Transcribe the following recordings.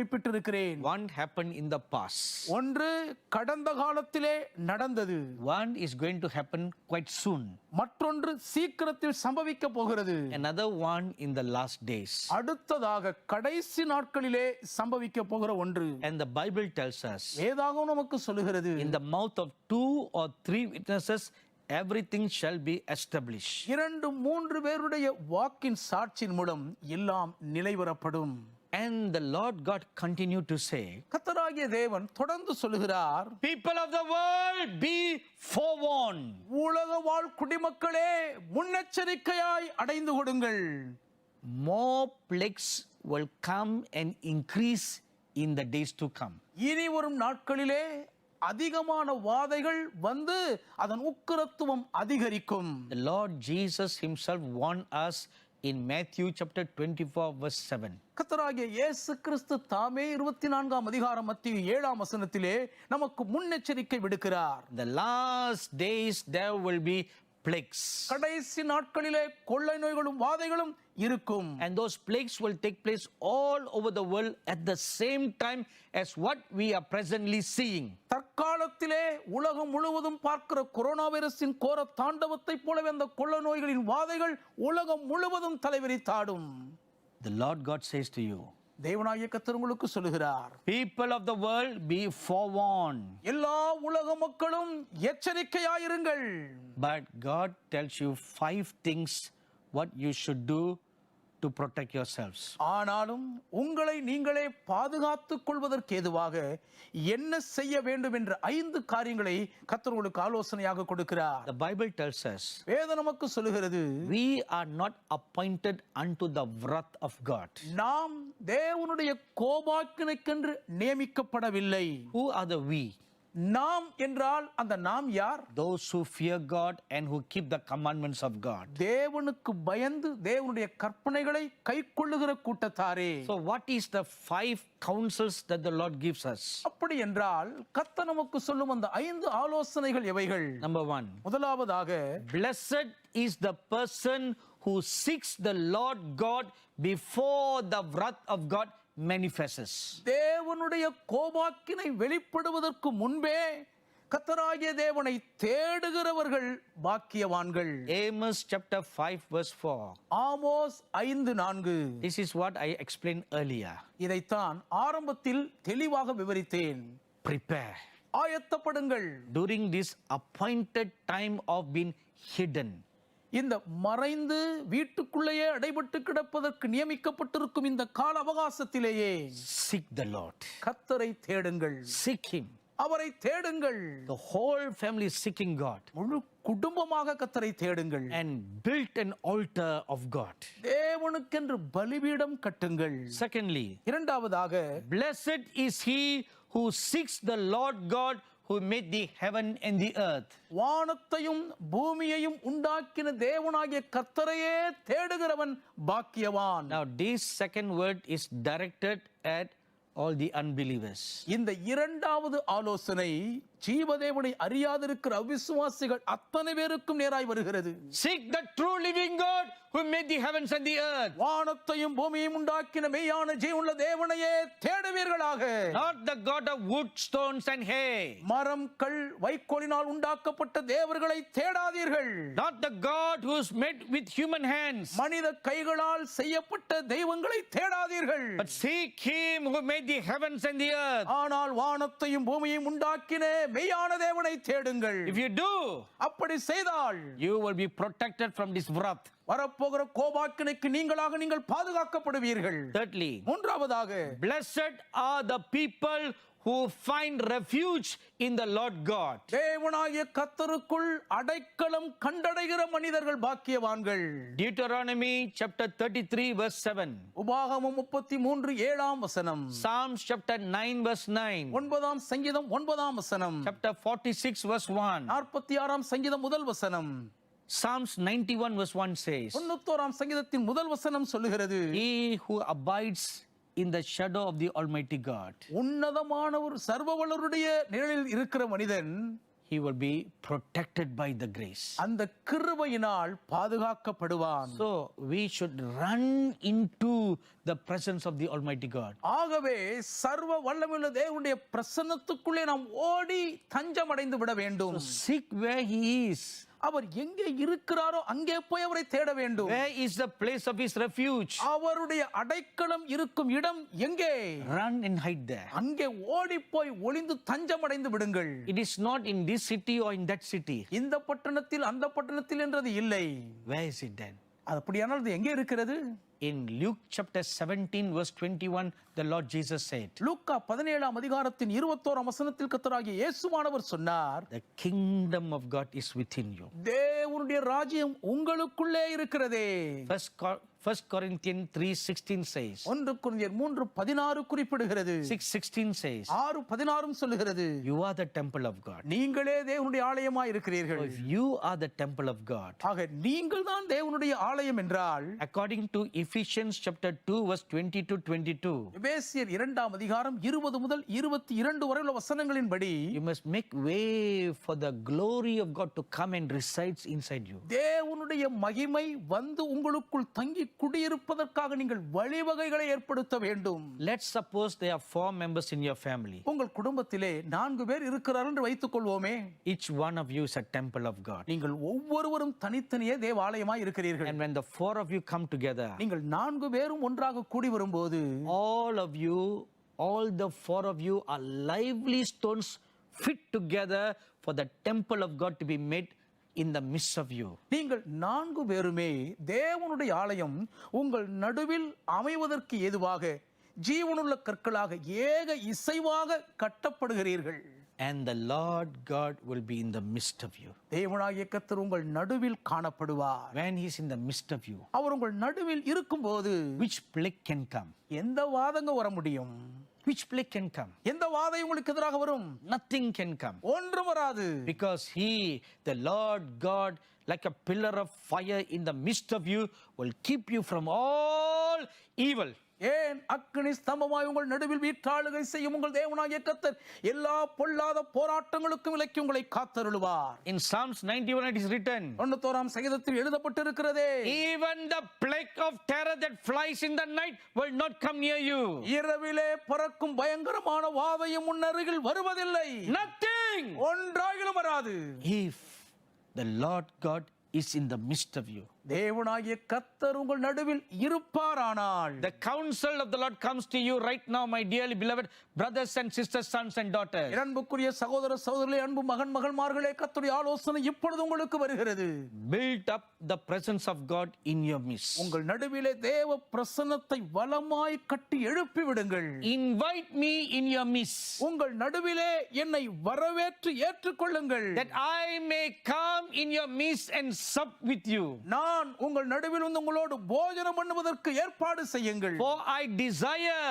குறிப்பிட்டிருக்கிறேன். One happened in the past. ஒன்று கடந்த காலத்திலே நடந்தது. One is going to happen quite soon. மற்றொன்று சீக்கிரத்தில் சம்பவிக்க போகிறது. Another one in the last days. அடுத்ததாக கடைசி நாட்களிலே சம்பவிக்க போகிற ஒன்று. And the Bible tells us, வேதாகமம் நமக்கு சொல்லுகிறது, in the mouth of 2 or 3 witnesses, everything shall be established. 2-3 பேருடைய வாக்கின் சாட்சியின் மூலம் எல்லாம் நிலைவரப்படும். And the Lord God continued to say, கர்த்தராகிய தேவன் தொடர்ந்து சொல்லுகிறார், people of the world, be forewarned. உலக வாழ் குடிமக்களே முன்னெச்சரிக்கையாய் அடைந்து கொடுங்கள். More plagues will come and increase in the days to come. இனி வரும் நாட்களிலே அதிகமான வாதைகள் வந்து அதன் உக்கிரத்துவம் அதிகரிக்கும். The Lord Jesus himself warned us in Matthew chapter 24 verse 7. கர்த்தராகிய இயேசு கிறிஸ்து தாமே 24ஆம் அதிகாரம் மத்தேயு 7ஆம் வசனத்திலே நமக்கு முன்னெச்சரிக்கை விடுக்கிறார். The last days there will be plagues. கடைசி நாட்களிலே கொள்ளை நோய்களும் வாதைகளும் இருக்கும். And those plagues will take place all over the world at the same time as what we are presently seeing. தற்காலத்திலே உலகம் முழுவதும் பார்க்கிற கொரோனா வைரஸின் கோர தாண்டவத்தைப் போலவே அந்த கொள்ளை நோய்களின் வாதைகள் உலகம் முழுவதும் தலைவிரித்தாடும். The Lord God says to you, தேவனாகிய கர்த்தர் உங்களுக்கு சொல்லுகிறார், people of the world, be forewarned. எல்லா உலக மக்களும் எச்சரிக்கையாயிருங்கள். But God tells you 5 things what you should do to protect yourselves. ஆனாலும் உங்களை நீங்களே பாதுகாத்துக் கொள்வதற்கு ஏதுவாக என்ன செய்ய வேண்டும் என்ற 5 காரியங்களை கர்த்தர் உங்களுக்கு ஆலோசனையாக கொடுக்கிறார். The Bible tells us, வேதம் நமக்கு சொல்லுகிறது, we are not appointed unto the wrath of God. நாம் தேவனுடைய கோபாக்கினைக்கென்று நியமிக்கப்படவில்லை. Who are the we? நாம் என்றால் அந்த நாம் யார்? Those who fear God and who keep the commandments of God. தேவனுக்கு பயந்து தேவனுடைய கற்பனைகளை கைக்கொள்ளுகிற கூட்டத்தாரே. So what is the 5 counsels that the Lord gives us? அப்படி என்றால் கர்த்தர் நமக்கு சொல்லும் அந்த 5 ஆலோசனைகள் எவைகள்? Number 1, முதலாவதாக, blessed is the person who seeks the Lord God before the wrath of God manifests. தேவனுடைய கோபாக்கினை வெளிப்படுவதற்கு முன்பே கர்த்தராகிய தேவனை தேடுகிறவர்கள் பாக்கியவான்கள். Amos chapter 5 verse 4. Amos 5:4. This is what I explained earlier. இதைத்தான் ஆரம்பத்தில் தெளிவாக விவரித்தேன். Prepare. ஆயத்தப்படுங்கள். During this appointed time of being hidden, இந்த மறைந்து வீட்டுக்குள்ளேயே அடைபட்டு கிடப்பதற்கு நியமிக்கப்பட்டிருக்கும் இந்த கால அவகாசத்திலேயே seek the Lord. கர்த்தரை தேடுங்கள். Seek him. அவரை தேடுங்கள். The whole family is seeking God. முழு குடும்பமாக கர்த்தரை தேடுங்கள். And build an altar of God. தேவனுக்கென்று பலிபீடம் கட்டுங்கள். Secondly, இரண்டாவதாக, blessed is he who seeks the Lord God who made the heaven and the earth. வானத்தையும் பூமியையும் உண்டாக்கின தேவனாகிய கர்த்தரையே தேடுகிறவன் பாக்கியவான். Now this second word is directed at all the unbelievers. இந்த இரண்டாவது ஆலோசனை ஜீவதேவனை அறியாதிருக்கிற அவிசுவாசிகள் அத்தனை பேருக்கும் நேராய் வருகிறது. Seek the true living God who made the heavens and the earth. வானத்தையும் பூமியையும் உண்டாக்கின மெய்யான ஜீவனுள்ள தேவனையே தேடுவீர்களாக. Not the God of wood, stones and hay. மரம், கல், வைக்கோலினால் உண்டாக்கப்பட்ட தேவர்களை தேடாதீர்கள். Not the God who's made with human hands. மனித கைகளால் செய்யப்பட்ட தெய்வங்களை தேடாதீர்கள். But seek him who made the heavens and the earth. ஆனால் வானத்தையும் பூமியையும் உண்டாக்கின மெய்யான தேவனை தேடுங்கள். If you do, அப்படி செய்தால் you will be protected from this wrath. வரப்போகிற கோபாக்கினைக்கு நீங்கள் பாதுகாக்கப்படுவீர்கள். Thirdly, மூன்றாவதாக, blessed are the people who find refuge in the Lord God. தேவனாகிய கர்த்தருக்குள் அடைக்கலம் கண்டடைகிற மனிதர்கள் பாக்கியவான்கள். Deuteronomy chapter 33 verse 7. உபாகமம் 33:7 வசனம். Psalms chapter 9 verse 9. 9ஆம் சங்கீதம் 9ஆம் வசனம். Chapter 46 verse 1. 46ஆம் சங்கீதம் முதல் வசனம். Psalms 91 verse 1 says, 91ஆம் சங்கீதத்தின் முதல் வசனம் சொல்லுகிறது, he who abides in the shadow of the Almighty God உன்னதமானவர் சர்வவல்லவருடைய நிழலில் இருக்கிற மனிதன் he will be protected by the grace. அந்த கிருபையினால் பாதுகாக்கப்படுவான். So we should run into the presence of the Almighty God. ஆகவே சர்வ வல்லமையுள்ள தேவனுடைய பிரசன்னத்துக்குள்ளே நாம் ஓடி தஞ்சமடைந்து விட வேண்டும். Seek where he is. அவர் எங்கே இருக்கிறாரோ அங்கே போய் அவரை தேட வேண்டும். Where is the place of his refuge? அவருடைய அடைக்கலம் இருக்கும் இடம் எங்கே? Run and hide there. அங்கே ஓடி போய் ஒளிந்து தஞ்சமடைந்து விடுங்கள். It is not in this city or in that city. இந்த பட்டணத்தில் அந்த பட்டணத்தில் என்றது இல்லை. Where is it then? அப்படியானால் அது எங்கே இருக்கிறது? In Luke chapter 17 verse 21, the Lord Jesus said, லூக்கா 17ஆம் அதிகாரத்தின் 21ஆம் வசனத்தில் கர்த்தராகிய இயேசுவானவர் சொன்னார், the kingdom of God is within you. தேவனுடைய ராஜ்யம் உங்களுக்குள்ளே இருக்கிறதே. First Corinthians 3:16 says, 1 கொரிந்தியர் 3:16 குறிப்பிடுகிறது. 6:16 says, 6:16 சொல்லுகிறது, you are the temple of God. நீங்களே தேவனுடைய ஆலயமாய் இருக்கிறீர்கள். So if you are the temple of God, ஆக நீங்கள் தான் தேவனுடைய ஆலயம் என்றால், according to Ephesians chapter 2 verse 20 to 22, எபேசியர் 2ஆம் அதிகாரம் 20 முதல் 22 வரை உள்ள வசனங்களின்படி, you must make way for the glory of God to come and resides inside you. தேவனுடைய மகிமை வந்து உங்களுக்குள் தங்கி குடியிருப்பதற்காக நீங்கள் வழிவகைகளை ஏற்படுத்த வேண்டும். Let's suppose there are 4 members in your family. உங்கள் குடும்பத்திலே 4 பேர் இருக்கிறார்கள் என்று வைத்துக் கொள்வோமே. Each one of you is a temple of God. நீங்கள் ஒவ்வொருவரும் தனித்தனியே தேவாலயமாய் இருக்கிறீர்கள். And when the 4 of you come together, நீங்கள் 4 பேரும் ஒன்றாக கூடி வரும்போது, all the 4 of you are lively stones fit together for the temple of God to be made in the midst of you. நீங்கள் 4 பேருமே தேவனுடைய ஆலயம் உங்கள் நடுவில் அமைவதற்கு ஏதுவாக ஜீவனுள்ள கற்களாக ஏக இசைவாக கட்டப்படுகிறீர்கள். And the Lord God will be in the midst of you. தேவனாகிய கர்த்தர் உங்கள் நடுவில் காணப்படுவார். When he is in the midst of you, அவர் உங்கள் நடுவில் இருக்கும்போது which plague can come? எந்த வாதங்க வர முடியும்? Which plague can come? எந்த வாதை உங்களுக்கு எதிராக வரும்? Nothing can come. ஒன்றும் வராது. Because he, the Lord God, like a pillar of fire in the midst of you, will keep you from all evil. ஏன் அக்கினி ஸ்தம்பமாய் உங்கள் நடுவில் வீற்றாளுகை செய்யும் உங்கள் தேவனாகிய கர்த்தர் எல்லா பொல்லாத போராட்டங்களுக்கும் விலக்கி உங்களை காத்தருளுவார். In Psalms 91 it is written, 91ஆம் சங்கீதத்தில் எழுதப்பட்டிருக்கிறதே, even the plague of terror that flies in the night will not come near you. இரவிலே பறக்கும் பயங்கரமான வாதையும் உன் அருகில் வருவதில்லை. Nothing. ஒன்றாகிலும் வராது. If the Lord God is in the midst of you. தேவனாகிய கர்த்தர் உங்கள் நடுவில் இருப்பாரானால், The counsel of the Lord comes to you right now, my dearly beloved brothers and sisters, sons and daughters. அன்புக்குரிய சகோதர சகோதரிகளே, அன்பு மகன் மகள்மார்களே, கர்த்தருடைய ஆலோசனை இப்பொழுது உங்களுக்கு வருகிறது. Build up the presence of God in your midst. உங்கள் நடுவிலே தேவ பிரசன்னத்தை வலமாய் கட்டி எழுப்பி விடுங்கள். Invite me in your midst, உங்கள் நடுவிலே என்னை வரவேற்று ஏற்றுக்கொள்ளுங்கள். that I may come in your midst and sup with you. நான் உங்கள் நடுவில் வந்து உங்களோடு போஜனம் பண்ணுவதற்கு ஏற்பாடு செய்யுங்கள். For I desire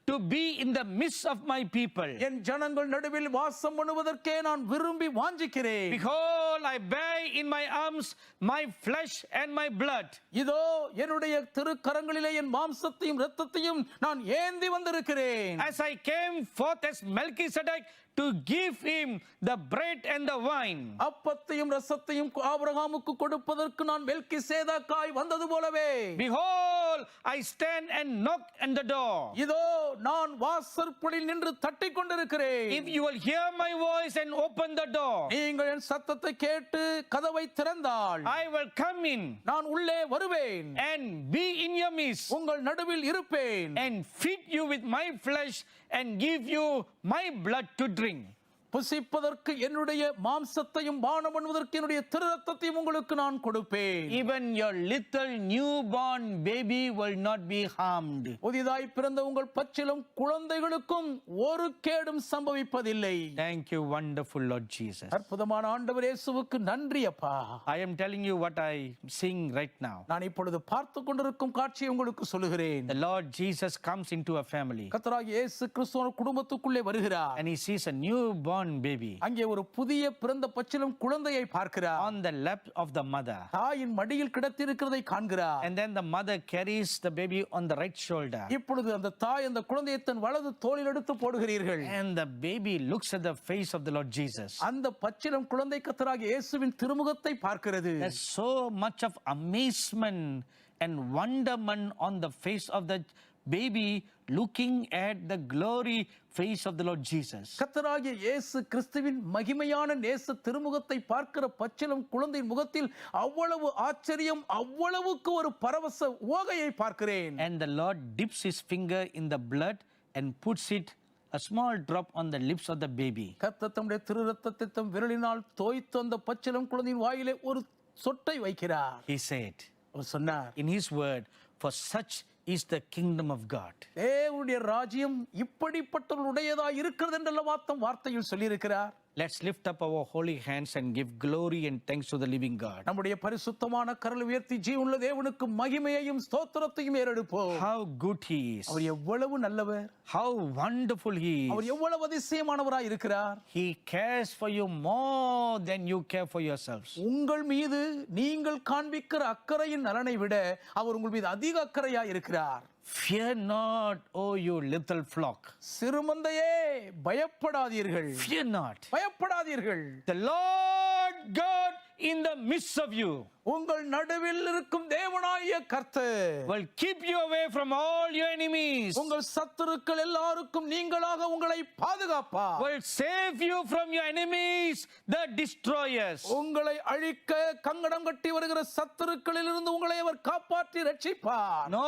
to be in the midst of my people. என் ஜனங்கள் நடுவில் வாசம் பண்ணுவதற்கே நான் விரும்பி வாஞ்சிக்கிறேன். Behold, I bear in my arms my flesh and my blood. இதோ என்னுடைய திருக்கரங்களிலே என் மாம்சத்தையும் இரத்தத்தையும் நான் ஏந்தி வந்திருக்கிறேன். As I came forth as Melchizedek to give him the bread and the wine. அப்பத்தையும் இரசத்தையும் ஆபிரகாமுக்கு கொடுப்பதற்கு நான் மெல்கிசேதேக்காய் வந்தது போலவே, Behold, I stand and knock at the door. இதோ நான் வாசற்படியில் நின்று தட்டிக் கொண்டிருக்கிறேன். If you will hear my voice and open the door, நீங்கள் என் சத்தத்தை கேட்டு கதவை திறந்தால் I will come in நான் உள்ளே வருவேன், and be in your midst, உங்கள் நடுவில் இருப்பேன், and feed you with my flesh and give you my blood to drink. புசிப்பதற்கு என்னுடைய மாம்சத்தையும் பானம் பண்ணுவதற்கு என்னுடைய திரு ரத்தத்தையும் உங்களுக்கு நான் கொடுப்பேன். Even your little newborn baby will not be harmed. புதிதாய் பிறந்த உங்கள் பச்சிளம் குழந்தைகளுக்கும் ஒரு கேடும் சம்பவிப்பதில்லை. Thank you, wonderful Lord Jesus. அற்புதமான ஆண்டவர் இயேசுவுக்கு நன்றி அப்பா. I am telling you what I sing right now. நான் இப்பொழுது பார்த்து கொண்டிருக்கும் காட்சியை உங்களுக்கு சொல்லுகிறேன். The Lord Jesus comes into a family கர்த்தராகிய இயேசு கிறிஸ்து குடும்பத்துக்குள்ளே வருகிறார். and he sees a newborn newborn baby அங்கே ஒரு புதிய பிறந்த பச்சிலம் குழந்தையை பார்க்கிறார். on the lap of the mother. தாயின் மடியில் கிடத்திருக்கிறதை காண்கிறார். And then the mother carries the baby on the right shoulder. இப்பொழுது அந்த தாய் அந்த குழந்தையை தன் வலது தோளில் எடுத்து போடுகிறீர்கள். And the baby looks at the face of the Lord Jesus. அந்த பச்சிலம் குழந்தை கர்த்தராகிய இயேசுவின் திருமுகத்தை பார்க்கிறது. There's so much of amazement and wonderment on the face of the baby looking at the glory face of the Lord Jesus. கர்த்தராகிய இயேசு கிறிஸ்துவின் மகிமையான நேச திருமுகத்தை பார்க்கிற பச்சிலம் குழந்தையின் முகத்தில் அவ்வளவு ஆச்சரியம், அவ்வளவுக்கு ஒரு பரவச ஓகையை பார்க்கிறேன். And the Lord dips his finger in the blood and puts it a small drop on the lips of the baby. கர்த்தர் தம்முடைய திரு இரத்தத்தை தம் விரலினால் தோய்த்து அந்த பச்சிலம் குழந்தையின் வாயிலே ஒரு சொட்டை வைக்கிறார். He said அவர் சொன்னார், in his word, for such is the kingdom of God. தேவனுடைய ராஜ்யம் இப்படிப்பட்டவர்களுடையதா இருக்கிறது என்றல்லவா தம் வார்த்தையில் சொல்லியிருக்கிறார். Let's lift up our holy hands and give glory and thanks to the living God. நம்முடைய பரிசுத்தமான கரங்களை உயர்த்தி ஜீவனுள்ள தேவனுக்கு மகிமையையும் ஸ்தோத்திரத்தையும் ஏறெடுப்போம். How good he is. அவர் எவ்வளவு நல்லவர், How wonderful he our is. எவ்வளவு அதிசயமானவராய் இருக்கிறார். He cares for you more than you care for yourselves. உங்கள் மீது நீங்கள் காண்பிக்கிற அக்கறையின் நலனை விட அவர் உங்கள் மீது அதிக அக்கறையாய் இருக்கிறார். Fear not, O you little flock. சிறுமந்தையே பயப்படாதீர்கள், Fear not. பயப்படாதீர்கள். The Lord God in the midst of you உங்கள் நடுவில் இருக்கும் தேவனாகிய கர்த்தர் will keep you away from all your enemies. உங்கள் சத்துருக்கள் எல்லாருக்கும் நீங்களாக உங்களை பாதுகாப்பார். Will save you from your enemies, the destroyers. உங்களை அழிக்க கங்கணம் கட்டி வருகிற சத்துருக்களிலிருந்து உங்களை அவர் காப்பாற்றி ரட்சிப்பார். No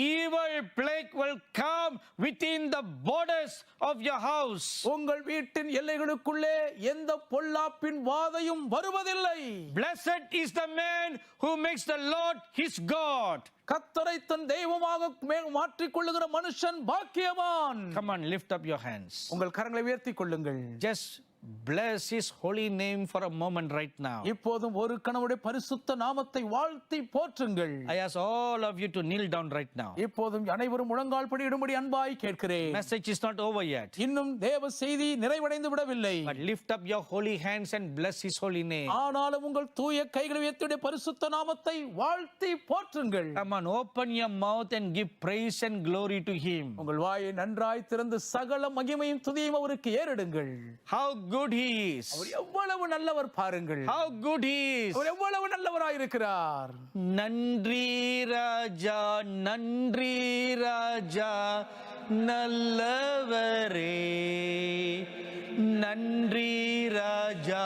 evil plague will come within the borders of your house. உங்கள் வீட்டின் எல்லைகளுக்குள்ளே எந்த பொல்லாப்பின் வாதையும் வருவதில்லை. Blessed is the man who makes the Lord his God. கர்த்தரை தன் தெய்வமாக மாற்றிக் கொள்ளுகிற மனுஷன் பாக்கியவான். Come on, lift up your hands. உங்கள் கரங்களை உயர்த்திக் கொள்ளுங்கள். Just bless his holy name for a moment right now. இப்போதும் ஒரு கணவனுடைய பரிசுத்த நாமத்தை வாழ்த்தி போற்றுங்கள். I ask all of you to kneel down right now. இப்போதும் அனைவரும் முழங்கால் படியிடும்படி அன்பாய் கேட்கிறேன். Message is not over yet. இன்னும் தேவ செய்தி நிறைவடைந்து விடவில்லை. But lift up your holy hands and bless his holy name. ஆனாலும் உங்கள் தூய கைகளை உயர்த்தி பரிசுத்த நாமத்தை வாழ்த்தி போற்றுங்கள். Come on, open your mouth and give praise and glory to him. உங்கள் வாயை நன்றாய் திறந்து சகல மகிமையும் துதியையும் அவருக்கு ஏறெடுங்கள். How good he is. அவர் எவ்வளவு நல்லவர் பாருங்கள். How good he is. அவர் எவ்வளவு நல்லவராய் இருக்கிறார். நன்றி ராஜா, நன்றி ராஜா, நல்லவரே. நன்றி ராஜா,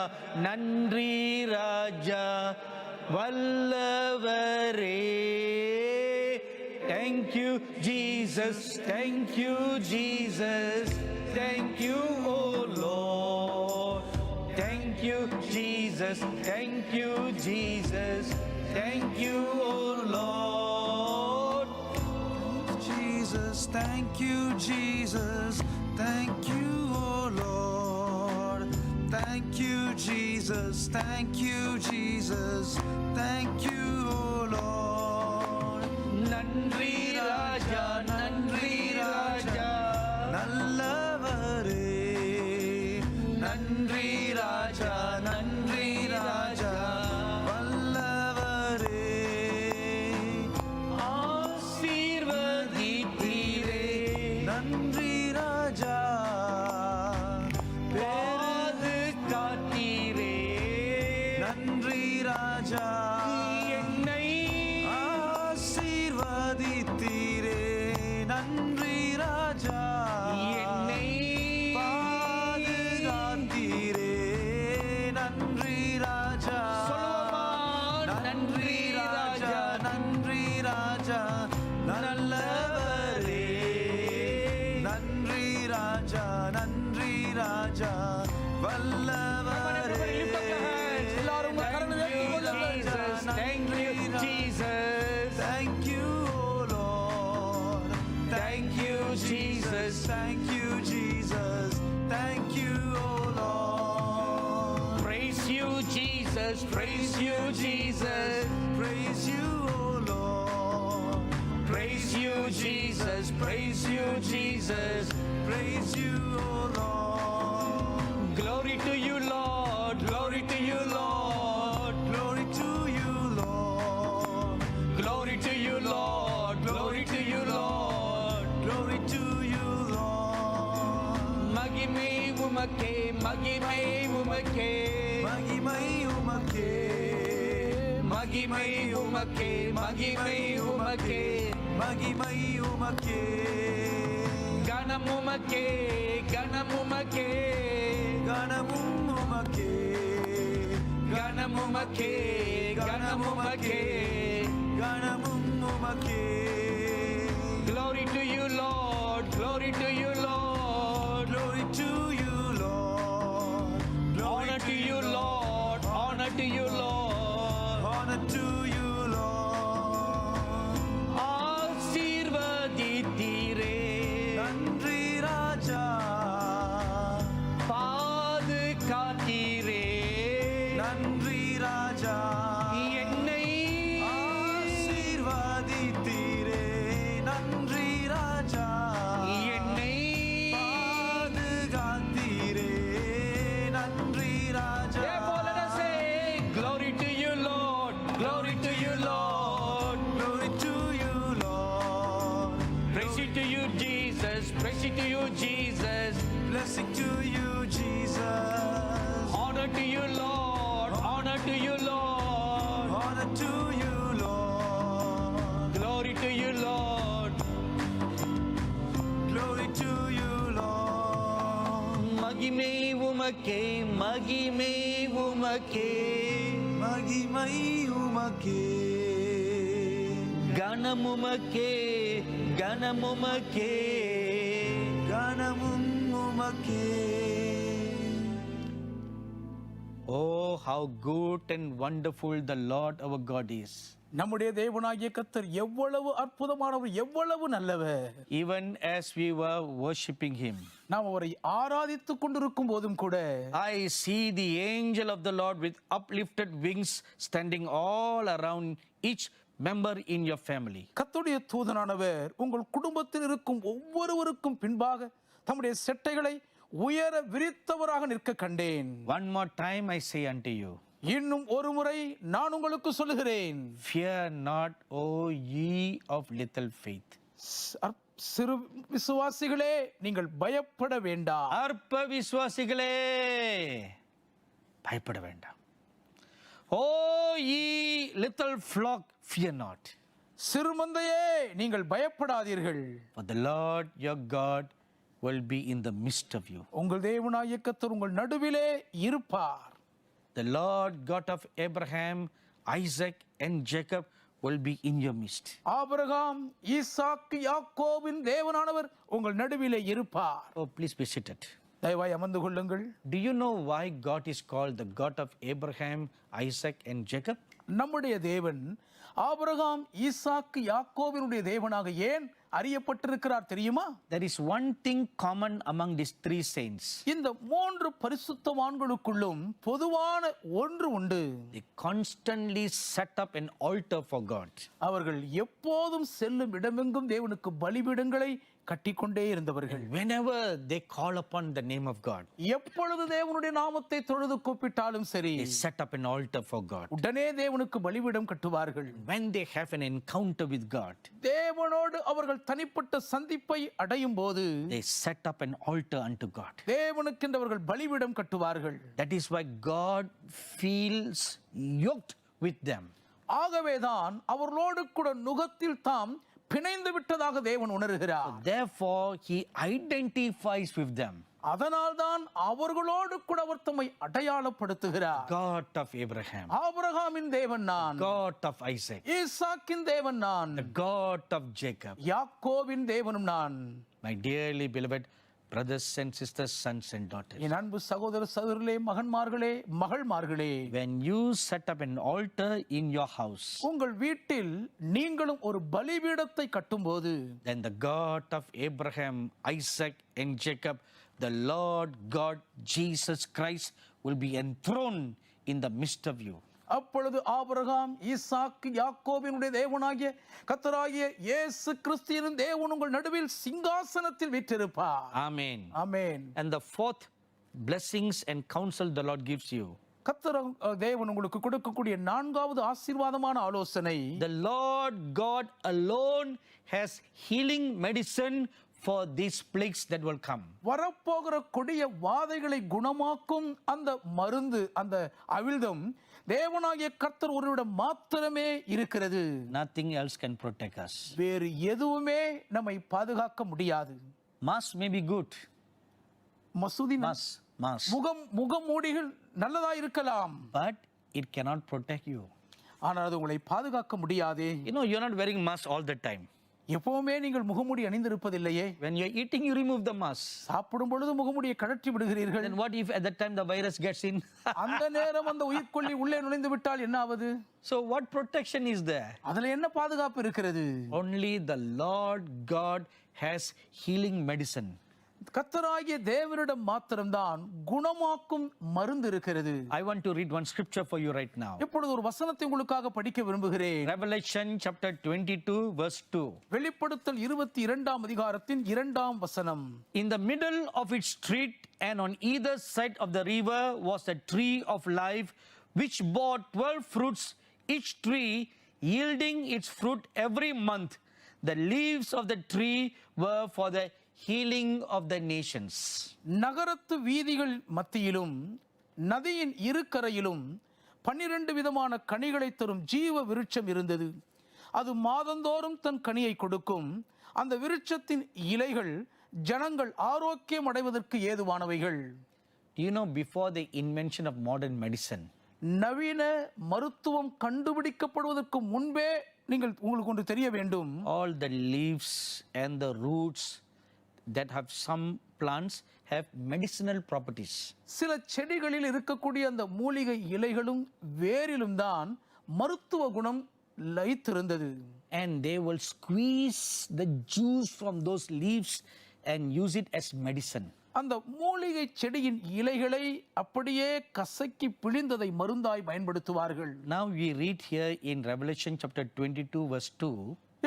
நன்றி ராஜா, வல்லவரே. Thank you Jesus, thank you Jesus, thank you oh Lord. Thank you Jesus, thank you Jesus, thank you oh Lord. Jesus, thank you, Jesus, thank you, oh Lord. Thank you, Jesus, thank you, Jesus, thank you, oh Lord. நன்றி ராஜா, நன்றி ராஜா, நல்லவரே. நன்றி ராஜா, நன்றி ராஜா, வல்லவரே. ஆசீர்வதித்தீரே. நன்றி ராஜா, பாதுகாத்தீரே. நன்றி ராஜா, என்னை ஆசீர்வதித்தீரே. நன்றி ராஜா, என்னை பாதுகாத்தீரே. நன்றி ராஜா, சொல்லுவோமா? நன்றி ராஜா, நன்றி ராஜா, நல்லவரே. நன்றி ராஜா, நன்றி ராஜா, வல்லவரே. எல்லாரும் உங்கள் கரங்களை உயர்த்திக் கொள்ளுங்கள். Thank you Jesus, Thank you, oh Lord. thank you Jesus, Thank you, Jesus. Thank you, oh Lord. praise you Jesus, praise you Jesus, Praise you, oh Lord. praise you Jesus, praise you Jesus, Praise you, oh Lord. உமக்கே மகிமை உமக்கே மகிமை உமக்கே மகிமை உமக்கே மகிமை உமக்கே மகிமை உமக்கே கணம் உமக்கே கணம் உமக்கே கணமும் உமக்கே கணம் உமக்கே கணம் உமக்கே கணமும் உமக்கே Glory to you Lord, glory to you Lord, Glory to you Lord, honor to you Lord, honor to you Lord. honor to you Lord. ஆசீர்வதித்தீரே நன்றி ராஜா பாதுகாத்தீரே நன்றி ராஜா என்னை ஆசீர்வதித்தீரே நன்றி ராஜா என்னை பாதுகாத்தீரே நன்றி ராஜா Therefore let us say, glory to you Lord, glory to you Lord. Glory to you Lord, Praise it to you Jesus, praise it to you Jesus. blessing to you Jesus, Honor to you Lord, honor to you Lord. honor to you Lord, Glory to you Lord. glory to you Lord. மகிமை உமக்கே மகிமை உமக்கே மகிமை உமக்கே கணமுமக்கே கணமுமக்கே கணமும் உமக்கே. Oh how good and wonderful the Lord our God is. நம்முடைய தேவனாகிய கர்த்தர் எவ்வளவு அற்புதமானவர், எவ்வளவு நல்லவர். Even as we were worshiping him, நாம் அவரை ஆராதித்துக் கொண்டிருக்கும் போதும் கூட I see the angel of the Lord with uplifted wings standing all around each member in your family. கர்த்தருடைய தூதனானவர் உங்கள் குடும்பத்தில் இருக்கும் ஒவ்வொருவருக்கும் பின்பாக தம்முடைய செட்டைகளை உயர விரித்தவராக நிற்க கண்டேன். One more time I say unto you, இன்னும் ஒரு முறை நான் உங்களுக்கு சொல்லுகிறேன், fear not, O ye of little faith. சிறு விசுவாசிகளே, நீங்கள் பயப்பட வேண்டாம். அற்ப விசுவாசிகளே பயப்பட வேண்டாம். ஓ ye little flock, fear not. சிறுமந்தையே, நீங்கள் பயப்படாதீர்கள். For the Lord your God will be in the midst of you. உங்கள் தேவனாகிய கர்த்தர் உங்கள் நடுவிலே இருப்பார். The Lord God of Abraham, Isaac and Jacob will be in your midst. ஆபிரகாம், ஈசாக்கு, யாக்கோபின் தேவனானவர் உங்கள் நடுவிலே இருப்பார். Oh, please be seated. தயவாய் அமர்ந்து கொள்ளுங்கள். Do you know why God is called the God of Abraham, Isaac and Jacob? நம்முடைய தேவன் ஆபிரகாம், ஈசாக்கு, யாக்கோபினுடைய தேவனாக ஏன் அறியப்பட்டிருக்கிறார் தெரியுமா? There is one thing common among these three saints. இந்த மூன்று பரிசுத்தவான்களுக்குள்ளும் பொதுவான ஒன்று உண்டு. They constantly set up an altar for God. அவர்கள் எப்போதும் செல்லும் இடமெங்கும் தேவனுக்கு பலிபீடங்களை கட்டிக்கொண்டே இருந்தவர்கள். Whenever they call upon the name of God, எப்பொழுது தேவனுடைய நாமத்தை தொழுது கூப்பிட்டாலும் சரி, they set up an altar for God. உடனே தேவனுக்கு பலிபீடம் கட்டுவார்கள். When they have an encounter with God, தேவனோடு அவர்கள் தனிப்பட்ட சந்திப்பை அடையும் போது they set up an altar unto God. தேவனுக்கென்று அவர்கள் பலிபீடம் கட்டுவார்கள். That is why God feels yoked with them. ஆகவேதான் அவர்களோடு கூட நுகத்தில் தாம் பிணைந்து விட்டதாக தேவன் உணர்கிறார். Therefore, He identifies with them. அதனால்தான் அவர்களோடு கூட அவர் தம்மை அடையாளப்படுத்துகிறார். God of Abraham, ஆபிரகாமின் தேவன் நான், God of Isaac, ஈசாக்கின் தேவன் நான், the God of Jacob. யாக்கோபின் தேவனும் நான். My dearly beloved brothers and sisters, sons and daughters, என் அன்பு சகோதர சகோதரர்களே, மகன்மார்களே, மகள்மார்களே, when you set up an altar in your house, உங்கள் வீட்டில் நீங்களும் ஒரு பலிபீடத்தை கட்டும்போது then the God of Abraham, Isaac and Jacob, the Lord God Jesus Christ will be enthroned in the midst of you. அப்பொழுது ஆபிரகாம், ஈசாக்கு, யாக்கோபினுடைய தேவனாகிய கர்த்தராகிய இயேசு கிறிஸ்துவின் தேவன் உங்கள் நடுவில் சிங்காசனத்தில் வீற்றிருப்பார். Amen. Amen. And the fourth blessings and counsel the Lord gives you. கர்த்தர் தேவன் உங்களுக்கு கொடுக்கக்கூடிய நான்காவது ஆசீர்வாதமான ஆலோசனை, The Lord God alone has healing medicine for these plagues that will come. வரப்போகிற கொடிய வாதைகளை குணமாக்கும் அந்த மருந்து, அந்த அவிழ்தம் தேவனாகிய கர்த்தர் ஒருவரிடம் மாத்திரமே இருக்கிறது. Nothing else can protect us. வேறு எதுவுமே நம்மை பாதுகாக்க முடியாது. Mask may be good. மசூதி Mask. முகமூடிகள் நல்லதா இருக்கலாம், But it cannot protect you. ஆனால் அது உங்களை பாதுகாக்க முடியாதே. You know, you're not wearing mask all the time. எப்பவுமே நீங்கள் முகமூடி அணிந்திருப்பதில்லையே. When you're eating, you remove the mask. சாப்பிடும் பொழுது முகமூடியை கழற்றி விடுகிறீர்கள். Then what if at that time the virus gets in? அந்த நேரம் அந்த உயிர்கொல்லி உள்ளே நுழைந்து விட்டால் என்ன ஆவது? So what protection is there? அதுல என்ன பாதுகாப்பு இருக்கிறது? Only the Lord God has healing medicine. கர்த்தராகிய தேவனிடம் மாத்திரம்தான் குணமாக்கும் மருந்து இருக்கிறது. I want to read one scripture for you right now. இப்பொழுது ஒரு வசனத்தை உங்களுக்காக படிக்க விரும்புகிறேன். Revelation chapter 22 verse 2. வெளிப்படுத்தல் 22ஆம் அதிகாரத்தின் 2ஆம் வசனம். In the middle of its street and on either side of the river was a tree of life which bore 12 fruits, each tree yielding its fruit every month. The leaves of the tree were for the healing of the nations. நகரத்து வீதிகள் மத்தியிலும் நதியின் இரு கரையிலும் 12 விதமான கனிகளை தரும் ஜீவ விருட்சம் இருந்தது. அது மாதந்தோறும் தன் கனியை கொடுக்கும். அந்த விருட்சத்தின் இலைகள் ஜனங்கள் ஆரோக்கியம் அடைவதற்கு ஏதுவானவைகள். You know, before the invention of modern medicine, நவீன மருத்துவம் கண்டுபிடிக்கப்படுவதற்கு முன்பே உங்களுக்கு ஒன்று தெரிய வேண்டும். all the leaves and the roots that have some plants have medicinal properties. சில செடிகளில் இருக்கக்கூடிய அந்த மூலிகை இலைகளும் வேரிலும் தான் மருத்துவ குணம் லயித்திருந்தது. And they will squeeze the juice from those leaves and use it as medicine. அந்த மூலிகை செடியின் இலைகளை அப்படியே கசக்கி பிழிந்ததை மருந்தாய் பயன்படுத்துவார்கள். Now we read here in Revelation chapter 22 verse 2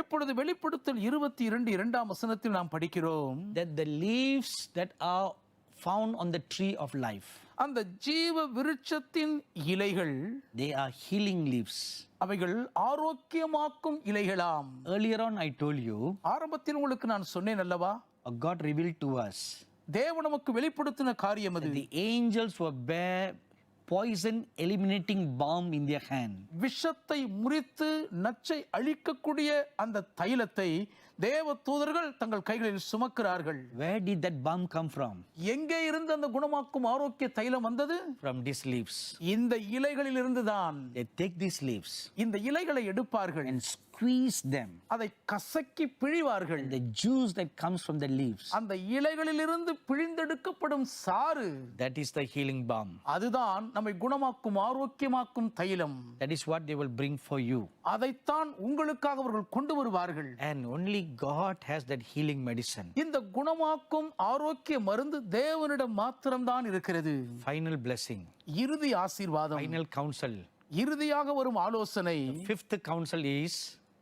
இப்பொழுது வெளிப்படுத்தல் 22 2ஆம் வசனத்தில் நாம் படிக்கிறோம், that the leaves that are found on the tree of life, அந்த ஜீவ விருட்சத்தின் இலைகள், they are healing leaves. அவைகள் ஆரோக்கியமாக்கும் இலைகளாம். Earlier on I told you, ஆரம்பத்தில் உங்களுக்கு நான் சொன்னேன் அல்லவா, God revealed to us தேவன் நமக்கு வெளிப்படுத்தின காரியம் அது. the angels were bear poison eliminating balm in their hand. விஷத்தை முறித்து நச்சை அழிக்கக்கூடிய அந்த தைலத்தை தேவ தூதர்கள் தங்கள் கைகளில் சுமக்கிறார்கள். Where did that balm come from? எங்கே இருந்து அந்த குணமாக்கும் ஆரோக்கிய தைலம் வந்தது? From these leaves. இந்த இலைகளில் இருந்துதான். They take these leaves இந்த இலைகளை எடுப்பார்கள், and squeeze them. அதை கசக்கி பிழிவார்கள். The juice that comes from the leaves, அந்த இலைகளில் இருந்து பிழிந்தெடுக்கப்படும் சாறு, that is the healing balm. அதுதான் நம்மை குணமாக்கும் ஆரோக்கியமாக்கும் தைலம். That is what they will bring for you. அதைத்தான் உங்களுக்காக அவர்கள் கொண்டு வருவார்கள். And only God has that healing medicine. இந்த குணமாக்கும் ஆரோக்கிய மருந்து தேவனிடம் மாத்திரம்தான் இருக்கிறது. Final blessing, இறுதி ஆசீர்வாதம், final counsel. இறுதியாக வரும் ஆலோசனை. Fifth counsel is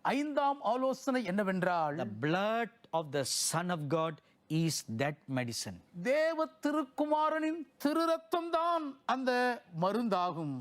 5ஆம் ஆலோசனை என்னவென்றால், the blood of the Son of God is that medicine. தேவ திருக்குமாரனின் திரு ரத்தம் தான் அந்த மருந்தாகும்,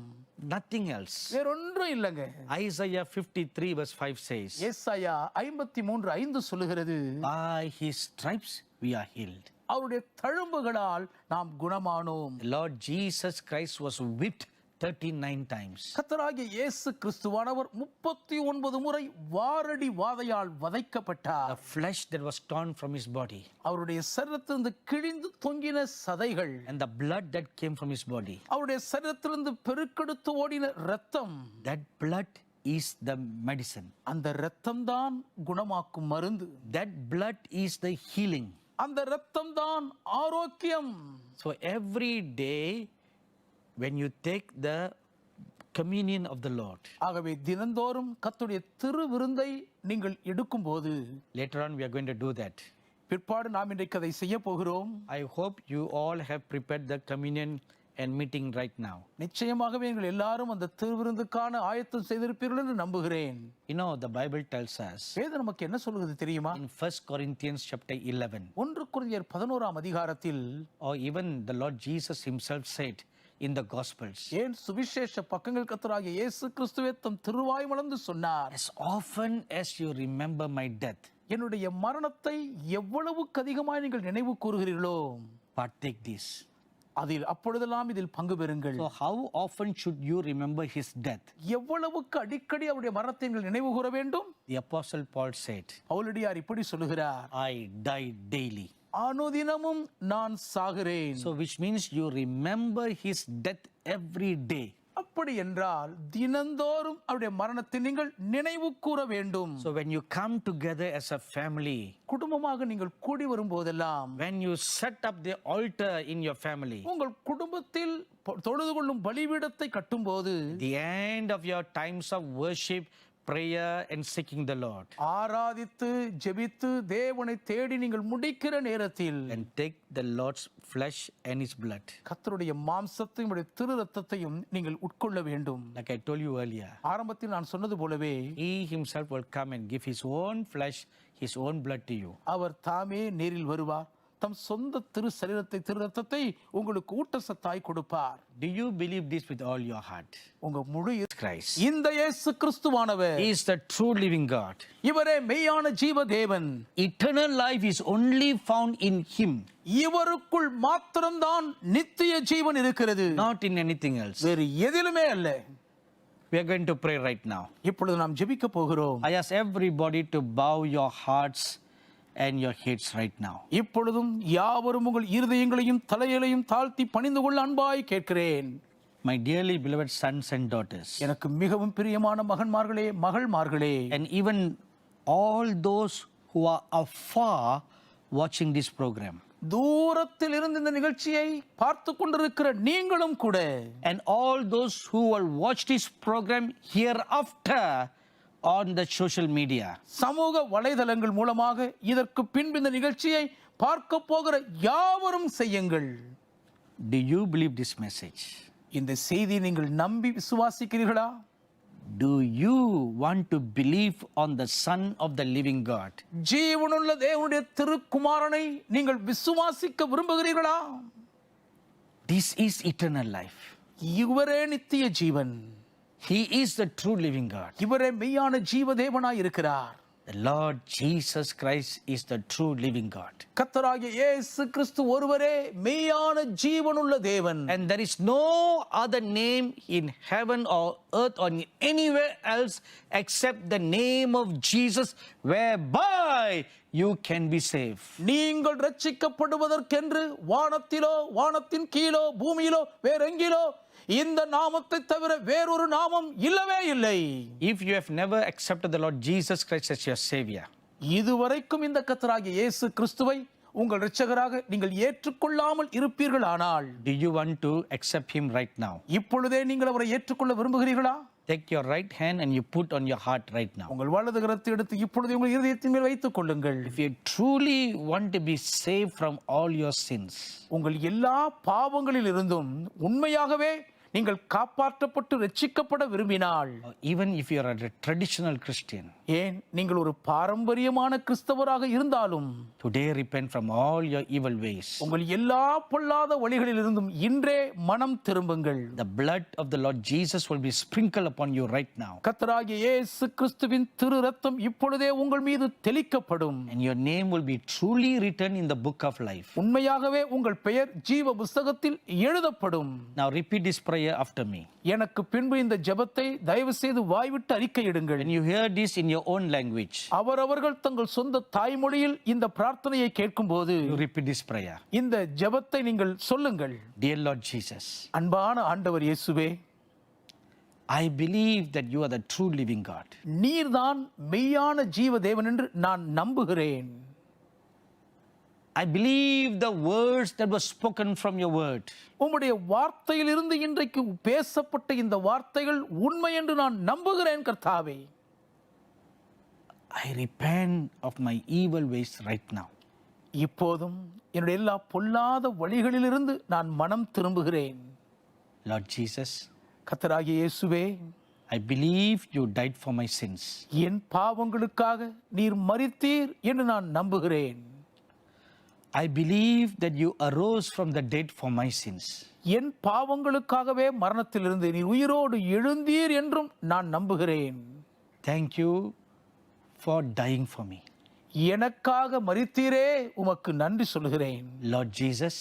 Nothing else. வேறொன்றும் இல்லைங்க. Isaiah 53 verse 5 says, ஏசாயா 53:5 சொல்லுகிறது, by his stripes we are healed. அவருடைய தழும்புகளால் நாம் குணமானோம். The Lord Jesus Christ was whipped 39 times. கர்த்தராகிய இயேசு கிறிஸ்துவானவர் 39 முறை வாரடி வாதையால் வதைக்கப்பட்டார். The flesh that was torn from his body அவருடைய சரீரத்திலிருந்து கிழிந்து தொங்கின சதைகள், and the blood that came from his body, அவருடைய சரீரத்திலிருந்து பெருக்கெடுத்து ஓடின இரத்தம், that blood is the medicine. அந்த இரத்தம் தான் குணமாக்கும் மருந்து. That blood is the healing. அந்த இரத்தம் தான் ஆரோக்கியம். So every day when you take the communion of the Lord, ஆகவே தினந்தோறும் கர்த்தருடைய திரு விருந்தை நீங்கள் எடுக்கும்போது, later on we are going to do that. பிற்பாடு நாம் இன்றைக்கு அதை செய்ய போகிறோம். I hope you all have prepared the communion and meeting right now. நிச்சயமாகவே நீங்கள் எல்லாரும் அந்த திருவிருந்துக்கான ஆயத்தம் செய்திருப்பீர்கள் என்று நம்புகிறேன். You know, the Bible tells us வேதம் நமக்கு என்ன சொல்லுகிறது தெரியுமா? in 1 Corinthians chapter 11, 1 கொரிந்தியர் 11ஆம் அதிகாரத்தில், or even the Lord Jesus himself said, in the Gospels. ஏன் சுவிசேஷ பக்கங்கள் கர்த்தராகிய இயேசு கிறிஸ்துவே தம் திருவாய் மலர்ந்து சொன்னார், As often as you remember my death, என்னுடைய மரணத்தை எவ்வளவுக்கு அதிகமாய் நீங்கள் நினைவு கூறுகிறீர்களோ partake this. அதில் அப்பொழுதெல்லாம் இதில் பங்கு பெறுங்கள். So how often should you remember his death? எவ்வளவுக்கு அடிக்கடி அவருடைய மரணத்தை நீங்கள் நினைவு கூற வேண்டும்? The Apostle Paul said, பவுலடியார் இப்படி சொல்லுகிறார், I die daily. அனுதினமும் நான் சாகிறேன். So which means you remember his death every day. அப்படி என்றால் தினந்தோறும் அவருடைய மரணத்தை நீங்கள் நினைவு கூற வேண்டும். So when you come together as a family, குடும்பமாக நீங்கள் கூடி வரும்போதெல்லாம், when you set up the altar in your family, உங்கள் குடும்பத்தில் தொழுது கொள்ளும் பலிபீடத்தை கட்டும்போது, the end of your times of worship, prayer and seeking the Lord, ஆராதித்து ஜெபித்து தேவனை தேடி நீங்கள் முடிக்கிற நேரத்தில் and take the Lord's flesh and his blood. கர்த்தருடைய மாம்சத்தையும் உடைய திரு ரத்தத்தையும் நீங்கள் உட்கொள்ள வேண்டும். Like I told you earlier, ஆரம்பத்தில் நான் சொன்னது போலவே he himself will come and give his own flesh, his own blood to you. அவர் தாமே நேரில் வருவார், தம் சொந்த திரு சரீரத்தை திரு ரத்தத்தை உங்களுக்கு ஊட்டச்சத்தாய் கொடுப்பார். Do you believe this with all your heart? உங்க முழு Christ, இந்த இயேசு கிறிஸ்துவானவர், he is the true living God. இவரே மெய்யான ஜீவ தேவன். Eternal life is only found in him, இவருக்குள் மாத்திரம்தான் நித்திய ஜீவன் இருக்கிறது, not in anything else. வேறு எதிலுமே அல்ல. We are going to pray right now. இப்பொழுது நாம் ஜெபிக்க போகிறோம். I ask everybody to bow your hearts and your heads right now. இப்பொழுதும் யாவரும் உங்கள் இருதயங்களையும் தலையையும் தாழ்த்தி பணிந்து கொள்ள அன்பாய் கேட்கிறேன். My dearly beloved sons and daughters, எனக்கு மிகவும் பிரியமான மகன்மார்களே மகள்மார்களே, and even all those who are afar watching this program, தூரத்தில் இருந்து இந்த நிகழ்ச்சியை பார்த்து கொண்டிருக்கிற நீங்களும் கூட, and all those who will watch this program hereafter on the social media, சமூக வலைதளங்கள் மூலமாக இதற்கு பின்பு இந்த நிகழ்ச்சியை பார்க்க போகிற யாவரும் செய்யுங்கள். do you believe this message? இந்த செய்தியை நீங்கள் நம்பி விசுவாசிக்கிறீர்களா? Do you want to believe on the Son of the living God? ஜீவனுள்ள தேவனுடைய திருக்குமாரனை நீங்கள் விசுவாசிக்க விரும்புகிறீர்களா? This is eternal life. இவரே நித்திய ஜீவன், He is the true living God. இவரே மெய்யான ஜீவ தேவனாய் இருக்கிறார். The Lord Jesus Christ is the true living God. கர்த்தராகிய இயேசு கிறிஸ்து ஒருவரே மெய்யான ஜீவனுள்ள தேவன். And there is no other name in heaven or earth or anywhere else except the name of Jesus whereby you can be saved. நீங்கள் ரட்சிக்கப்படுவதற்கென்று வானத்திலோ வானத்தின் கீழோ பூமியிலோ வேறெங்கிலோ இந்த நாமத்தை தவிர வேறொரு நாமம் இல்லவே இல்லை. If you have never accepted the Lord Jesus Christ as your Savior, இதுவரைக்கும் இந்த கர்த்தராகிய இயேசு கிறிஸ்துவை உங்கள் இரட்சகராக நீங்கள் ஏற்றுக்கொள்ளாமல் இருப்பீர்களானால், do you want to accept Him right now? இப்பொழுதே நீங்கள் அவரை ஏற்றுக்கொள்ள விரும்புகிறீர்களா? Take your right hand and you put on your heart right now. உங்கள் வலது கரத்தை எடுத்து இப்பொழுது உங்கள் இருதயத்தின் மேல் வைத்துக் கொள்ளுங்கள். If you truly want to be saved from all your sins, உங்கள் எல்லா பாவங்களில் இருந்தும் உண்மையாகவே நீங்கள் காப்பாற்றப்பட்டு ரட்சிக்கப்பட விரும்பினால், or even if you are a traditional Christian, ஏன் நீங்கள் ஒரு பாரம்பரியமான கிறிஸ்தவராக இருந்தாலும், today repent from all your evil ways. உங்கள் எல்லா பொல்லாத வழிகளில் இருந்தும் இன்றே மனம் திரும்புங்கள். The blood of the Lord Jesus will be sprinkled upon you right now. கர்த்தராகிய இயேசு கிறிஸ்துவின் திரு ரத்தம் இப்பொழுதே உங்கள் மீது தெளிக்கப்படும். And your name will be truly written in the book of life. உண்மையாகவே உங்கள் பெயர் ஜீவ புஸ்தகத்தில் எழுதப்படும். Now repeat this prayer after me. எனக்கு பின்பு இந்த ஜெபத்தை தயவு செய்து வாய்விட்டு அறிக்கையிடுங்கள். When you hear this in your own language, அவரவர்கள் தங்கள் சொந்த தாய்மொழியில் இந்த பிரார்த்தனையை கேட்கும்போது you repeat this prayer. இந்த ஜெபத்தை நீங்கள் சொல்லுங்கள். Dear Lord Jesus, அன்பான ஆண்டவர் இயேசுவே, I believe that you are the true living God. நீர்தான் மெய்யான ஜீவ தேவன் என்று நான் நம்புகிறேன். I believe the words that were spoken from your word. உம்முடைய வார்த்தையிலிருந்து இன்றைக்கு பேசப்பட்ட இந்த வார்த்தைகள் உண்மை என்று நான் நம்புகிறேன் கர்த்தாவே. I repent of my evil ways right now. இப்போதும் என்னுடைய எல்லா பொல்லாத வழிகளிலிருந்து நான் மனம் திரும்புகிறேன். Lord Jesus, கர்த்தராகிய இயேசுவே, I believe you died for my sins. என் பாவங்களுக்காக நீர் மரித்தீர் என்று நான் நம்புகிறேன். I believe that you arose from the dead for my sins. என் பாவங்களுக்காகவே மரணத்திலிருந்து நீர் உயிரோடு எழுந்தீர் என்றும் நான் நம்புகிறேன். Thank you for dying for me. எனக்காக மரித்தீரே, உமக்கு நன்றி சொல்கிறேன். Lord Jesus,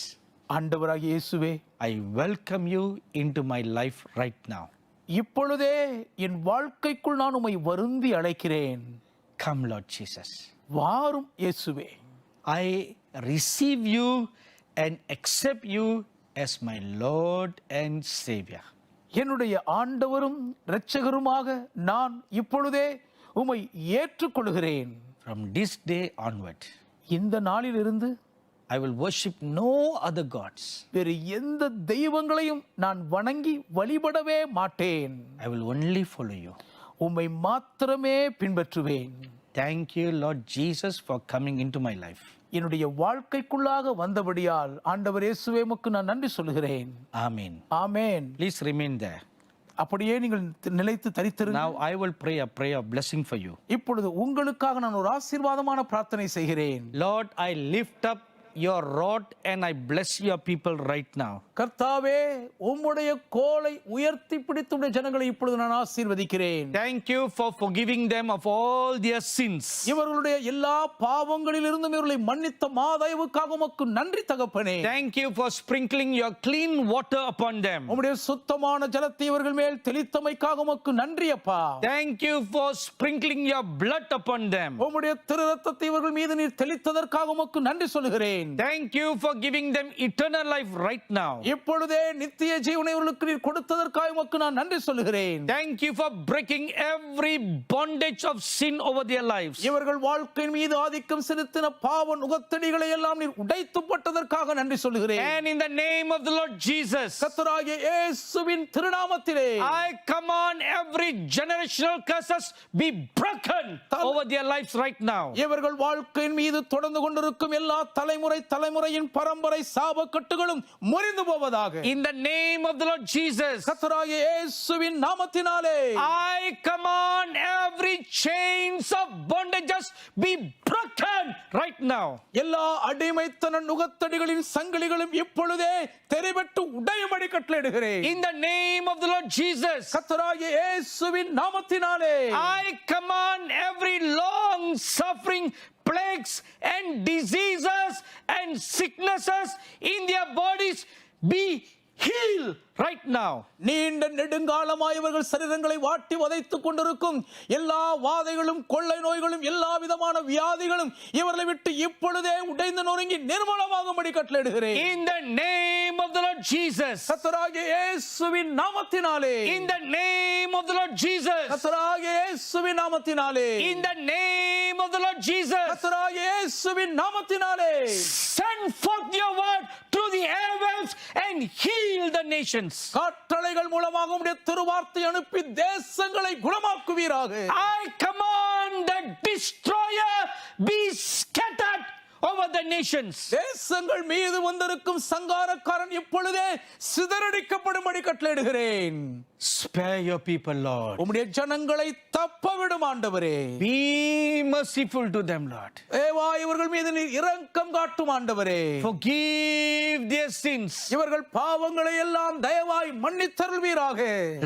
ஆண்டவராகிய இயேசுவே, I welcome you into my life right now. இப்பொழுதே என் வாழ்க்கைக்குள் நான் உம்மை வருந்தி அழைக்கிறேன். Come, Lord Jesus. வாரும் இயேசுவே. I receive you and accept you as my Lord and Savior. என்னுடைய ஆண்டவரும் இரட்சகருமாக நான் இப்பொழுதே உம்மை ஏற்றுக்கொள்கிறேன். From this day onward, இந்த நாளிலிருந்து I will worship no other gods. வேறு எந்த தெய்வங்களையும் நான் வணங்கி வழிபடவே மாட்டேன். I will only follow you. உம்மை மாத்திரமே பின்பற்றுவேன். Thank you, Lord Jesus, for coming into my life. என்னுடைய வாழ்க்கைக்குள்ளாக வந்தபடியால் ஆண்டவர் இயேசுவே உமக்கு நான் நன்றி சொல்கிறேன். Amen. Amen. Please remain there. அப்படியே நீங்கள் நிலைத்து தரித்திருங்கள். Now I will pray a prayer of blessing for you. இப்பொழுது உங்களுக்காக நான் ஒரு ஆசீர்வாதமான பிரார்த்தனை செய்கிறேன். Lord, I lift up your rod and I bless your people right now. கர்த்தாவே, உம்முடைய கோலை உயர்த்தி பிடித்து உம்முடைய ஜனங்களை இப்பொழுது நான் ஆசீர்வதிக்கிறேன். Thank you for forgiving them of all their sins. இவர்களுடைய எல்லா பாவங்களிலிருந்தும் இவர்களை மன்னித்த மாதயவுக்காக உமக்கு நன்றி தகப்பனே. Thank you for sprinkling your clean water upon them. உம்முடைய சுத்தமான ஜலத்தை இவர்கள் மேல் தெளித்தமைக்காக உமக்கு நன்றி அப்பா. Thank you for sprinkling your blood upon them. உம்முடைய திரு ரத்தத்தை இவர்கள் மீது நீர் தெளித்ததற்காக உமக்கு நன்றி சொல்கிறேன். Thank you for giving them eternal life right now. இப்பொழுதே நித்திய ஜீவனை இவர்களுக்கு நீர் கொடுத்ததற்காக உமக்கு நான் நன்றி சொல்கிறேன். Thank you for breaking every bondage of sin over their lives. இவர்கள் வாழ்க்கையின் மீது ஆதிக்கம் செலுத்தின பாவ நுகத்தடிகளை எல்லாம் நீர் உடைத்து போட்டதற்காக நன்றி சொல்கிறேன். And in the name of the Lord Jesus, கர்த்தராகிய இயேசுவின் திருநாமத்திலே I command every generational curses be broken over their lives right now. இவர்கள் வாழ்க்கையின் மீது தொடர்ந்து கொண்டிருக்கும் எல்லா தலைமுறையின் பரம்பரை சாபக்கட்டுகளும் முறிந்து போவதாக. In the name of the Lord Jesus, கர்த்தராகிய இயேசுவின் நாமத்தினாலே I command every chains of bondages be broken right now. எல்லா அடிமைத்தன நுகத்தடிகளின் சங்கிலிகளும் இப்பொழுதே தெரிபட்டு உடையும்படி கட்டளையிடுகிறேன். In the name of the Lord Jesus, கர்த்தராகிய இயேசுவின் நாமத்தினாலே I command every long suffering plagues and diseases and sicknesses in their bodies be healed right now. நீண்ட நெடுங்காலமாய் இவர்கள் சரீரங்களை வாட்டி வதைத்துக் கொண்டிருக்கும் எல்லா வாதைகளும் கொள்ளை நோய்களும் எல்லா விதமான வியாதிகளும் இவர்களை விட்டு இப்பொழுதே உடைந்து நொறுங்கி நிர்மூலமாகும்படி கட்டளையிடுகிறேன். In the name of the Lord Jesus, கர்த்தராகிய இயேசுவின் நாமத்தினாலே in the name of the Lord Jesus, கர்த்தராகிய இயேசுவின் நாமத்தினாலே in the name of the Lord Jesus, கர்த்தராகிய இயேசுவின் நாமத்தினாலே send forth your word through the airwaves and heal the nations. கட்டளைகள் மூலமாக உம்முடைய திருவார்த்தை அனுப்பி தேசங்களை குணமாக்குவீராக. I command the destroyer be scattered over the nations. தேசங்கள் மீது வந்திருக்கும் சங்காரக்காரன் இப்பொழுதே சிதறடிக்கப்படும்படி கட்டளையிடுகிறேன். Spare your people, Lord. உம்முடைய ஜனங்களை தப்பவிடும் ஆண்டவரே. Be merciful to them, Lord. தேவா, இவர்கள் மீது நீர் இரக்கம் காட்டும் ஆண்டவரே. Forgive their sins. இவர்கள் பாவங்களை எல்லாம் தயவாய் மன்னித்தருள்வீராக.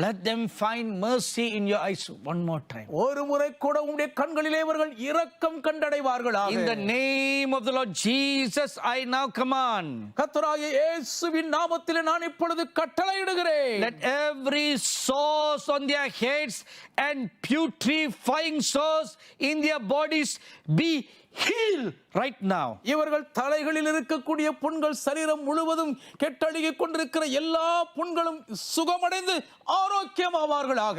Let them find mercy in your eyes one more time. ஒரு முறை கூட உம்முடைய கண்களிலே இவர்கள் இரக்கம் கண்டடைவார்களாக. In the name of the Lord Jesus, I now command. கர்த்தராகிய இயேசுவின் நாமத்திலே நான் இப்பொழுது கட்டளையிடுகிறேன். Let every sores on their heads and putrefying sores in their bodies be healed right now. இவர்கள் தலைகளில் இருக்கக்கூடிய புண்கள் சரீரம் முழுவதும் கெட்டழுகிக் கொண்டிருக்கிற எல்லா புண்களும் சுகமடைந்து ஆரோக்கியமாவார்களாக.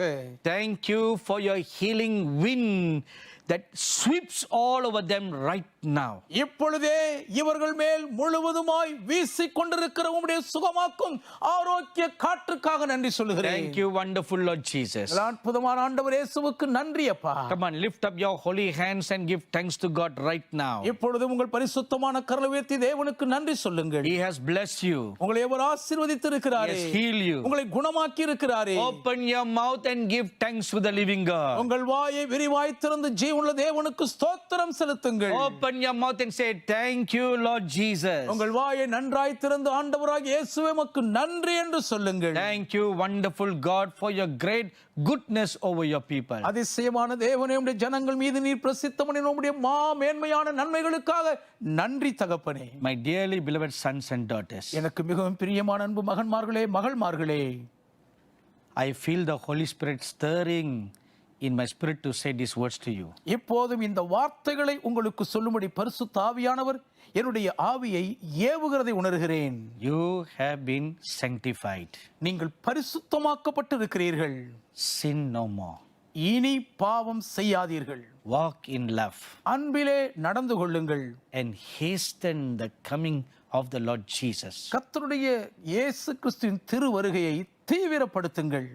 Thank you for your healing wind that sweeps all over them right now. இப்பொழுதே இவர்கள் மேல் முழுவதுமாய் வீசிக் கொண்டிருக்கிற உம்முடைய சுகமாக்கும் ஆரோக்கிய காற்றுக்காக நன்றி சொல்கிறேன். Thank you, wonderful Lord Jesus. அற்புதமான ஆண்டவர் இயேசுவுக்கு நன்றி அப்பா. Come on, lift up your holy hands and give thanks to God right now. இப்பொழுது உங்கள் பரிசுத்தமான கரங்களை உயர்த்தி தேவனுக்கு நன்றி சொல்லுங்கள். He has blessed you. உங்களை அவர் ஆசீர்வதித்து He இருக்கிறாரே. has healed you. உங்களை குணமாக்கி இருக்கிறாரே. Open your mouth and give thanks to the living God. உங்கள் வாயை விரிவாய் திறந்து ஜீவனுள்ள தேவனுக்கு ஸ்தோத்திரம் செலுத்துங்கள். Open your mouth and say, thank you, Lord Jesus. உங்கள் வாயை நன்றாய் திறந்து ஆண்டவராகிய இயேசுவே உமக்கு நன்றி என்று சொல்லுங்கள். Thank you, wonderful God, for your great goodness over your people. அதிசயமான தேவனே, உம்முடைய ஜனங்கள் மீது நீர் பிரசித்தமான உம்முடைய மேன்மையான நன்மைகளுக்காக நன்றி தகப்பனே. My dearly beloved sons and daughters, எனக்கு மிகவும் பிரியமான அன்பு மகன்மார்களே, மகள்மார்களே, I feel the Holy Spirit stirring in my spirit to say these words to you. இப்போதும் இந்த வார்த்தைகளை உங்களுக்கு சொல்லும்படி பரிசுத்த ஆவியானவர் என்னுடைய ஆவியை ஏவுகிறதை உணர்கிறேன். You have been sanctified. நீங்கள் பரிசுத்தமாக்கப்பட்டு இருக்கிறீர்கள். Sin no more. இனி பாவம் செய்யாதீர்கள். Walk in love. அன்பிலே நடந்து கொள்ளுங்கள். And hasten the coming of the Lord Jesus. கர்த்தருடைய இயேசு கிறிஸ்துவின் திருவருகையை தீவிரப்படுத்துங்கள்.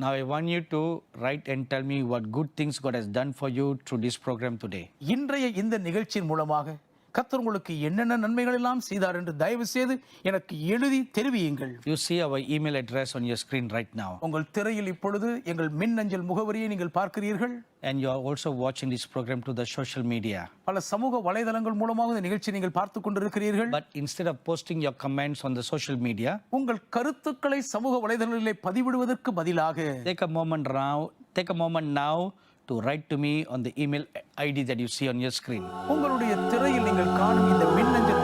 Now I want you to write and tell me what good things God has done for you through this program today. இன்றைய இந்த நிகழ்ச்சியின் மூலமாக கர்த்தர் உங்களுக்கு என்னென்ன நன்மைகள் எல்லாம் செய்தார் என்று தயவு செய்து எனக்கு எழுதி தெரிவியுங்கள். You see our email address on your screen right now. உங்கள் திரையில் இப்பொழுது எங்கள் மின்னஞ்சல் முகவரியை நீங்கள் பார்க்கிறீர்கள். And you are also watching this program to the social media. பல சமூக வலைதளங்கள் மூலமாக இந்த நிகழ்ச்சியை நீங்கள் பார்த்துக் கொண்டிருக்கிறீர்கள். But instead of posting your comments on the social media, உங்கள் கருத்துக்களை சமூக வலைதளங்களிலே பதிவிடுவதற்கு பதிலாக take a moment now to write to me on the email ID that you see on your screen. உங்களுடைய திரையில் நீங்கள் காணும் இந்த மின்னஞ்சல்